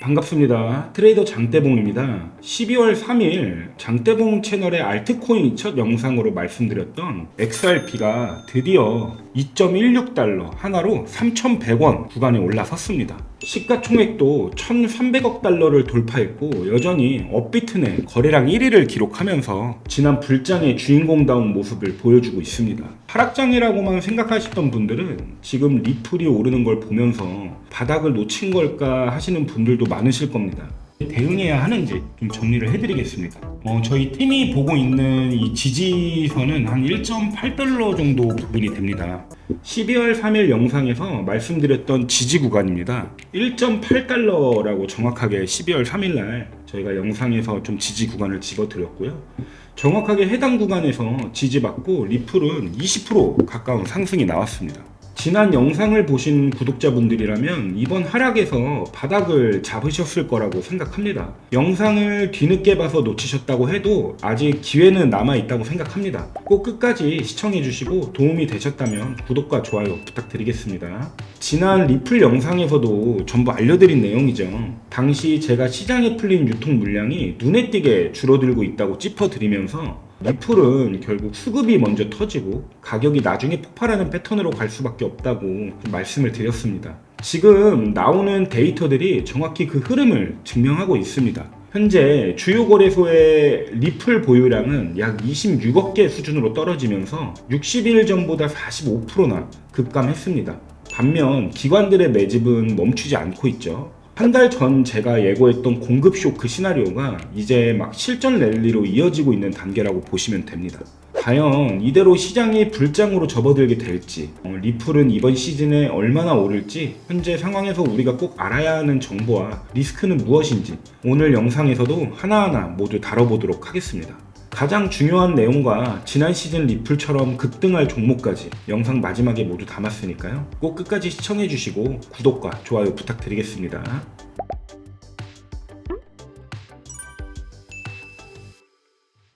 반갑습니다. 트레이더 장대봉입니다. 12월 3일 장대봉 채널의 알트코인 첫 영상으로 말씀드렸던 XRP가 드디어 2.16달러 하나로 3,100원 구간에 올라섰습니다. 시가총액도 1,300억 달러를 돌파했고 여전히 업비트 내 거래량 1위를 기록하면서 지난 불장의 주인공다운 모습을 보여주고 있습니다. 하락장이라고만 생각하셨던 분들은 지금 리플이 오르는 걸 보면서 바닥을 놓친 걸까 하시는 분들도 많으실 겁니다. 대응해야 하는지 좀 정리를 해드리겠습니다. 저희 팀이 보고 있는 이 지지선은 한 1.8달러 정도 부분이 됩니다. 12월 3일 영상에서 말씀드렸던 지지 구간입니다. 1.8달러라고 정확하게 12월 3일날 저희가 영상에서 좀 지지 구간을 집어드렸고요. 정확하게 해당 구간에서 지지받고 리플은 20% 가까운 상승이 나왔습니다. 지난 영상을 보신 구독자분들이라면 이번 하락에서 바닥을 잡으셨을 거라고 생각합니다. 영상을 뒤늦게 봐서 놓치셨다고 해도 아직 기회는 남아있다고 생각합니다. 꼭 끝까지 시청해주시고 도움이 되셨다면 구독과 좋아요 부탁드리겠습니다. 지난 리플 영상에서도 전부 알려드린 내용이죠. 당시 제가 시장에 풀린 유통 물량이 눈에 띄게 줄어들고 있다고 짚어드리면서 리플은 결국 수급이 먼저 터지고 가격이 나중에 폭발하는 패턴으로 갈 수밖에 없다고 말씀을 드렸습니다. 지금 나오는 데이터들이 정확히 그 흐름을 증명하고 있습니다. 현재 주요 거래소의 리플 보유량은 약 26억 개 수준으로 떨어지면서 60일 전보다 45%나 급감했습니다. 반면 기관들의 매집은 멈추지 않고 있죠. 한 달 전 제가 예고했던 공급 쇼크 시나리오가 이제 막 실전 랠리로 이어지고 있는 단계라고 보시면 됩니다. 과연 이대로 시장이 불장으로 접어들게 될지, 리플은 이번 시즌에 얼마나 오를지 현재 상황에서 우리가 꼭 알아야 하는 정보와 리스크는 무엇인지 오늘 영상에서도 하나하나 모두 다뤄보도록 하겠습니다. 가장 중요한 내용과 지난 시즌 리플처럼 급등할 종목까지 영상 마지막에 모두 담았으니까요. 꼭 끝까지 시청해주시고 구독과 좋아요 부탁드리겠습니다.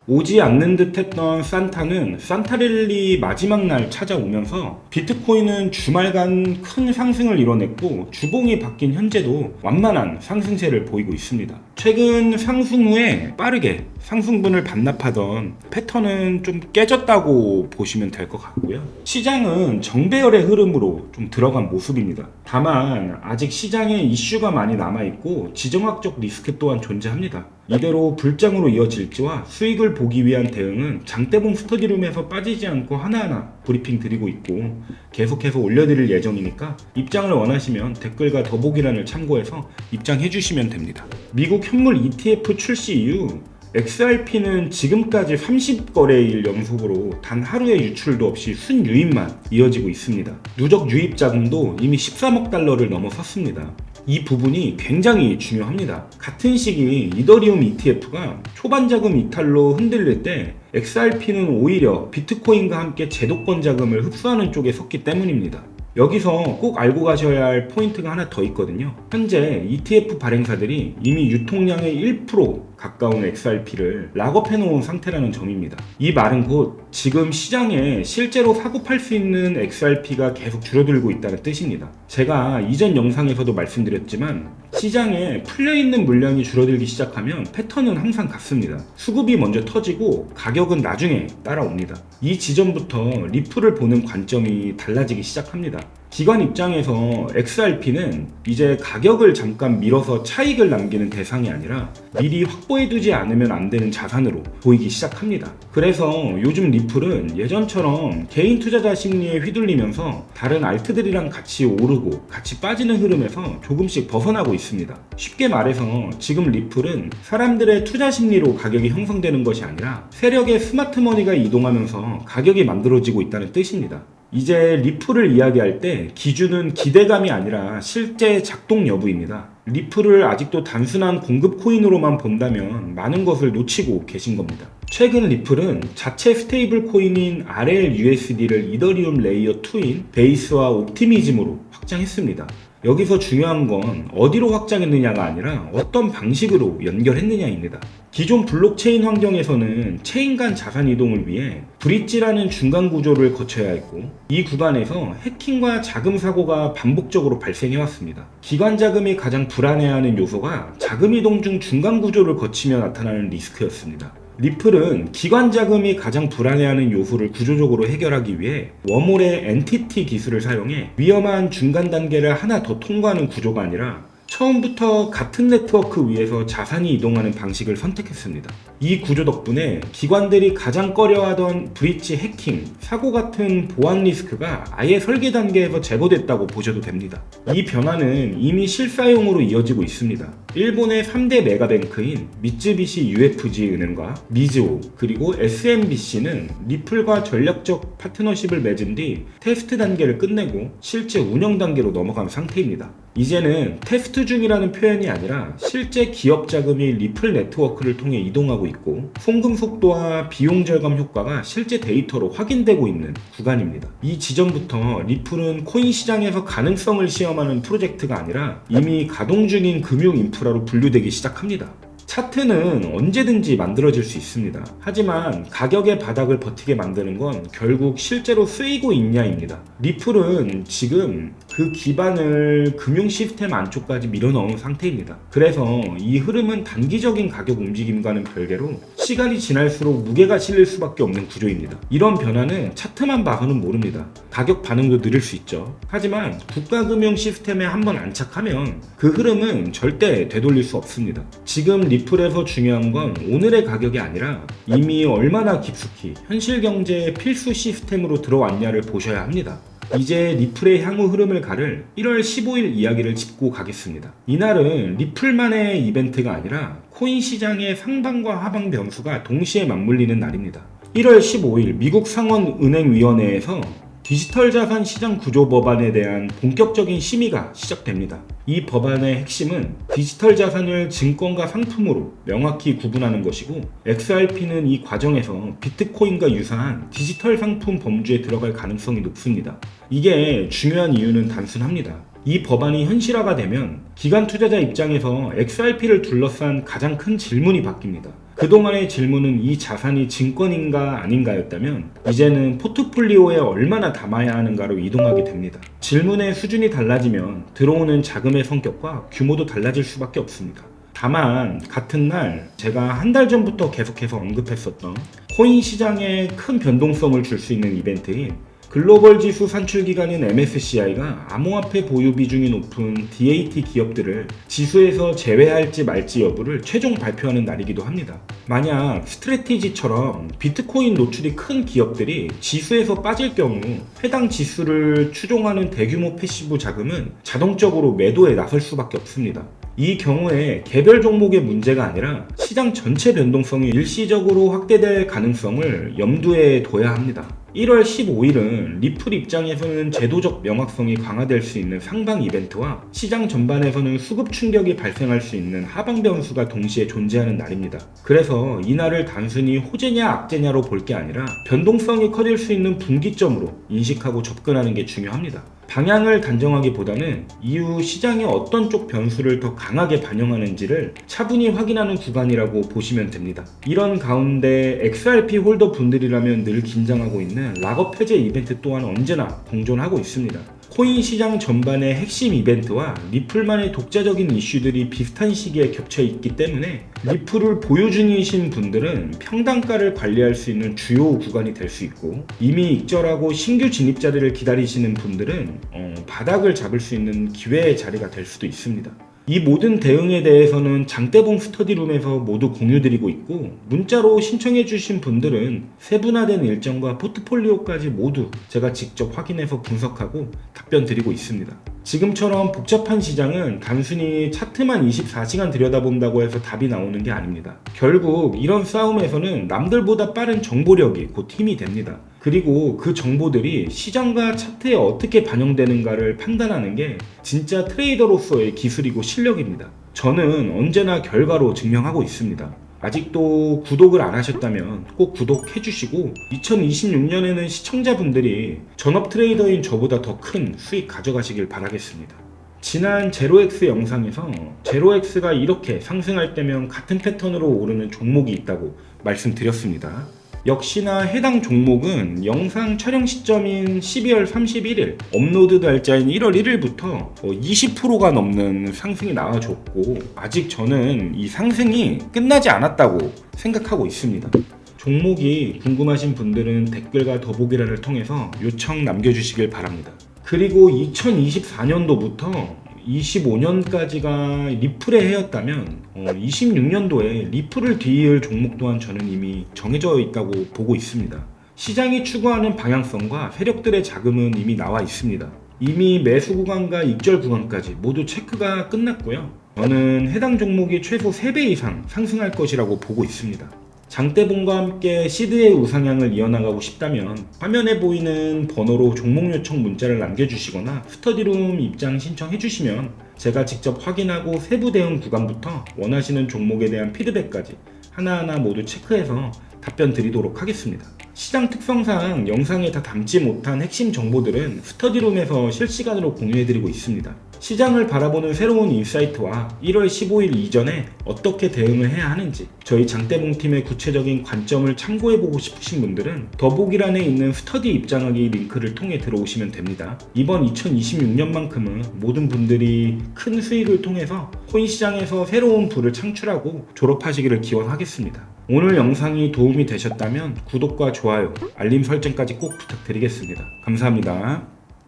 오지 않는 듯 했던 산타는 산타랠리 마지막 날 찾아오면서 비트코인은 주말간 큰 상승을 이뤄냈고 주봉이 바뀐 현재도 완만한 상승세를 보이고 있습니다. 최근 상승 후에 빠르게 상승분을 반납하던 패턴은 좀 깨졌다고 보시면 될 것 같고요. 시장은 정배열의 흐름으로 좀 들어간 모습입니다. 다만 아직 시장에 이슈가 많이 남아있고 지정학적 리스크 또한 존재합니다. 이대로 불장으로 이어질지와 수익을 보기 위한 대응은 장대봉 스터디룸에서 빠지지 않고 하나하나 브리핑 드리고 있고 계속해서 올려드릴 예정이니까 입장을 원하시면 댓글과 더보기란을 참고해서 입장해 주시면 됩니다. 미국 현물 ETF 출시 이후 XRP는 지금까지 30거래일 연속으로 단 하루의 유출도 없이 순유입만 이어지고 있습니다. 누적 유입 자금도 이미 13억 달러를 넘어섰습니다. 이 부분이 굉장히 중요합니다. 같은 시기 이더리움 ETF가 초반 자금 이탈로 흔들릴 때 XRP는 오히려 비트코인과 함께 제도권 자금을 흡수하는 쪽에 섰기 때문입니다. 여기서 꼭 알고 가셔야 할 포인트가 하나 더 있거든요. 현재 ETF 발행사들이 이미 유통량의 1% 가까운 XRP를 락업해 놓은 상태라는 점입니다. 이 말은 곧 지금 시장에 실제로 사고 팔 수 있는 XRP가 계속 줄어들고 있다는 뜻입니다. 제가 이전 영상에서도 말씀드렸지만 시장에 풀려있는 물량이 줄어들기 시작하면 패턴은 항상 같습니다. 수급이 먼저 터지고 가격은 나중에 따라옵니다. 이 지점부터 리플을 보는 관점이 달라지기 시작합니다. 기관 입장에서 XRP는 이제 가격을 잠깐 밀어서 차익을 남기는 대상이 아니라 미리 확보해두지 않으면 안 되는 자산으로 보이기 시작합니다. 그래서 요즘 리플은 예전처럼 개인 투자자 심리에 휘둘리면서 다른 알트들이랑 같이 오르고 같이 빠지는 흐름에서 조금씩 벗어나고 있습니다. 쉽게 말해서 지금 리플은 사람들의 투자 심리로 가격이 형성되는 것이 아니라 세력의 스마트머니가 이동하면서 가격이 만들어지고 있다는 뜻입니다. 이제 리플을 이야기할 때 기준은 기대감이 아니라 실제 작동 여부입니다. 리플을 아직도 단순한 공급 코인으로만 본다면 많은 것을 놓치고 계신 겁니다. 최근 리플은 자체 스테이블 코인인 RLUSD를 이더리움 레이어 2인 베이스와 옵티미즘으로 확장했습니다. 여기서 중요한 건 어디로 확장했느냐가 아니라 어떤 방식으로 연결했느냐입니다. 기존 블록체인 환경에서는 체인 간 자산 이동을 위해 브릿지라는 중간 구조를 거쳐야 했고, 이 구간에서 해킹과 자금 사고가 반복적으로 발생해 왔습니다. 기관 자금이 가장 불안해하는 요소가 자금 이동 중 중간 구조를 거치며 나타나는 리스크였습니다. 리플은 기관 자금이 가장 불안해하는 요소를 구조적으로 해결하기 위해 웜홀의 엔티티 기술을 사용해 위험한 중간 단계를 하나 더 통과하는 구조가 아니라 처음부터 같은 네트워크 위에서 자산이 이동하는 방식을 선택했습니다. 이 구조 덕분에 기관들이 가장 꺼려하던 브릿지 해킹, 사고 같은 보안 리스크가 아예 설계 단계에서 제거됐다고 보셔도 됩니다. 이 변화는 이미 실사용으로 이어지고 있습니다. 일본의 3대 메가뱅크인 미쯔비시 UFJ 은행과 미즈호 그리고 SMBC는 리플과 전략적 파트너십을 맺은 뒤 테스트 단계를 끝내고 실제 운영 단계로 넘어간 상태입니다. 이제는 테스트 중이라는 표현이 아니라 실제 기업 자금이 리플 네트워크를 통해 이동하고 있고, 송금 속도와 비용 절감 효과가 실제 데이터로 확인되고 있는 구간입니다. 이 지점부터 리플은 코인 시장에서 가능성을 시험하는 프로젝트가 아니라 이미 가동 중인 금융 인프라로 분류되기 시작합니다. 차트는 언제든지 만들어질 수 있습니다. 하지만 가격의 바닥을 버티게 만드는 건 결국 실제로 쓰이고 있냐입니다. 리플은 지금 그 기반을 금융 시스템 안쪽까지 밀어넣은 상태입니다. 그래서 이 흐름은 단기적인 가격 움직임과는 별개로 시간이 지날수록 무게가 실릴 수밖에 없는 구조입니다. 이런 변화는 차트만 봐서는 모릅니다. 가격 반응도 느릴 수 있죠. 하지만 국가금융 시스템에 한번 안착하면 그 흐름은 절대 되돌릴 수 없습니다. 지금 리플에서 중요한 건 오늘의 가격이 아니라 이미 얼마나 깊숙이 현실 경제의 필수 시스템으로 들어왔냐를 보셔야 합니다. 이제 리플의 향후 흐름을 가를 1월 15일 이야기를 짚고 가겠습니다. 이날은 리플만의 이벤트가 아니라 코인 시장의 상방과 하방 변수가 동시에 맞물리는 날입니다. 1월 15일 미국 상원은행위원회에서 디지털 자산 시장 구조 법안에 대한 본격적인 심의가 시작됩니다. 이 법안의 핵심은 디지털 자산을 증권과 상품으로 명확히 구분하는 것이고, XRP는 이 과정에서 비트코인과 유사한 디지털 상품 범주에 들어갈 가능성이 높습니다. 이게 중요한 이유는 단순합니다. 이 법안이 현실화가 되면 기관 투자자 입장에서 XRP를 둘러싼 가장 큰 질문이 바뀝니다. 그동안의 질문은 이 자산이 증권인가 아닌가였다면 이제는 포트폴리오에 얼마나 담아야 하는가로 이동하게 됩니다. 질문의 수준이 달라지면 들어오는 자금의 성격과 규모도 달라질 수밖에 없습니다. 다만 같은 날 제가 한 달 전부터 계속해서 언급했었던 코인 시장에 큰 변동성을 줄 수 있는 이벤트인 글로벌 지수 산출 기관인 MSCI가 암호화폐 보유 비중이 높은 DAT 기업들을 지수에서 제외할지 말지 여부를 최종 발표하는 날이기도 합니다. 만약 스트래티지처럼 비트코인 노출이 큰 기업들이 지수에서 빠질 경우 해당 지수를 추종하는 대규모 패시브 자금은 자동적으로 매도에 나설 수밖에 없습니다. 이 경우에 개별 종목의 문제가 아니라 시장 전체 변동성이 일시적으로 확대될 가능성을 염두에 둬야 합니다. 1월 15일은 리플 입장에서는 제도적 명확성이 강화될 수 있는 상방 이벤트와 시장 전반에서는 수급 충격이 발생할 수 있는 하방 변수가 동시에 존재하는 날입니다. 그래서 이날을 단순히 호재냐 악재냐로 볼 게 아니라 변동성이 커질 수 있는 분기점으로 인식하고 접근하는 게 중요합니다. 방향을 단정하기보다는 이후 시장의 어떤 쪽 변수를 더 강하게 반영하는지를 차분히 확인하는 구간이라고 보시면 됩니다. 이런 가운데 XRP 홀더 분들이라면 늘 긴장하고 있는 락업 해제 이벤트 또한 언제나 공존하고 있습니다. 코인 시장 전반의 핵심 이벤트와 리플만의 독자적인 이슈들이 비슷한 시기에 겹쳐 있기 때문에 리플을 보유 중이신 분들은 평단가를 관리할 수 있는 주요 구간이 될 수 있고, 이미 익절하고 신규 진입자들을 기다리시는 분들은 바닥을 잡을 수 있는 기회의 자리가 될 수도 있습니다. 이 모든 대응에 대해서는 장대봉 스터디룸에서 모두 공유드리고 있고, 문자로 신청해주신 분들은 세분화된 일정과 포트폴리오까지 모두 제가 직접 확인해서 분석하고 답변 드리고 있습니다. 지금처럼 복잡한 시장은 단순히 차트만 24시간 들여다본다고 해서 답이 나오는 게 아닙니다. 결국 이런 싸움에서는 남들보다 빠른 정보력이 곧 힘이 됩니다. 그리고 그 정보들이 시장과 차트에 어떻게 반영되는가를 판단하는 게 진짜 트레이더로서의 기술이고 실력입니다. 저는 언제나 결과로 증명하고 있습니다. 아직도 구독을 안 하셨다면 꼭 구독해 주시고, 2026년에는 시청자분들이 전업 트레이더인 저보다 더 큰 수익 가져가시길 바라겠습니다. 지난 제로엑스 영상에서 제로엑스가 이렇게 상승할 때면 같은 패턴으로 오르는 종목이 있다고 말씀드렸습니다. 역시나 해당 종목은 영상 촬영 시점인 12월 31일, 업로드 날짜인 1월 1일부터 20%가 넘는 상승이 나와줬고, 아직 저는 이 상승이 끝나지 않았다고 생각하고 있습니다. 종목이 궁금하신 분들은 댓글과 더보기란을 통해서 요청 남겨주시길 바랍니다. 그리고 2024년도부터 25년까지가 리플의 해였다면 26년도에 리플을 뒤이을 종목 또한 저는 이미 정해져 있다고 보고 있습니다. 시장이 추구하는 방향성과 세력들의 자금은 이미 나와 있습니다. 이미 매수 구간과 익절 구간까지 모두 체크가 끝났고요. 저는 해당 종목이 최소 3배 이상 상승할 것이라고 보고 있습니다. 장대봉과 함께 시드의 우상향을 이어나가고 싶다면 화면에 보이는 번호로 종목 요청 문자를 남겨주시거나 스터디룸 입장 신청해주시면 제가 직접 확인하고 세부 대응 구간부터 원하시는 종목에 대한 피드백까지 하나하나 모두 체크해서 답변 드리도록 하겠습니다. 시장 특성상 영상에 다 담지 못한 핵심 정보들은 스터디룸에서 실시간으로 공유해드리고 있습니다. 시장을 바라보는 새로운 인사이트와 1월 15일 이전에 어떻게 대응을 해야 하는지 저희 장대봉팀의 구체적인 관점을 참고해보고 싶으신 분들은 더보기란에 있는 스터디 입장하기 링크를 통해 들어오시면 됩니다. 이번 2026년만큼은 모든 분들이 큰 수익을 통해서 코인 시장에서 새로운 부를 창출하고 졸업하시기를 기원하겠습니다. 오늘 영상이 도움이 되셨다면 구독과 좋아요, 알림 설정까지 꼭 부탁드리겠습니다. 감사합니다.